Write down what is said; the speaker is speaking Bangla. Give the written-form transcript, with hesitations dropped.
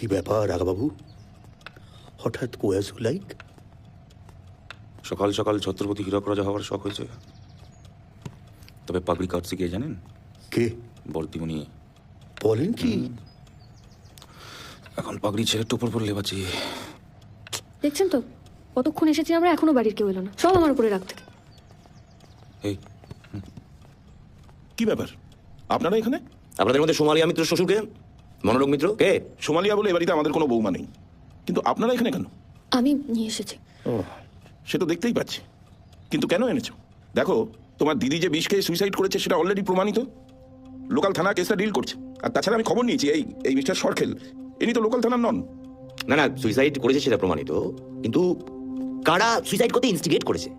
কি ব্যাপার রাঘাবাবু, হঠাৎ কোয়াজ লাইক? সকাল সকাল ছত্রপতি হীরক রাজা হওয়ার শখ হয়েছে। তবে পাগড়ি কাটছে কে জানেন? কে বর্দিমণি। বলেন কি? এখন পাগড়ি ছেড়ে টোপর পরে লেবাচ্ছি। দেখছেন তো কতক্ষণ এসেছি আমরা, এখনো বাড়ির কেউ এলো না, সব আমার উপরে রাগ থাকে। এই কি ব্যাপার আপনারা এখানে? আপনাদের মধ্যে সোমালিয়া মিত্র শ্বশুরকে, মনোরোগ মিত্র কে? সোমালিয়া বলে এ বাড়িতে আমাদের কোনো বৌমা নেই, কিন্তু আপনারা এখানে কেন? আমি নিয়ে এসেছি। ও, সে তো দেখতেই পাচ্ছি, কিন্তু কেন এনেছো? দেখো, তোমার দিদি যে বিষ খেয়ে সুইসাইড করেছে সেটা অলরেডি প্রমাণিত। লোকাল থানা কেসটা ডিল করছে। আর তাছাড়া আমি খবর নিয়েছি, এই মিস্টার সরখেল ইনি তো লোকাল থানার নন। না না, সুইসাইড করেছে সেটা প্রমাণিত, কিন্তু কারা সুইসাইড করতে ইনস্টিগেট করেছে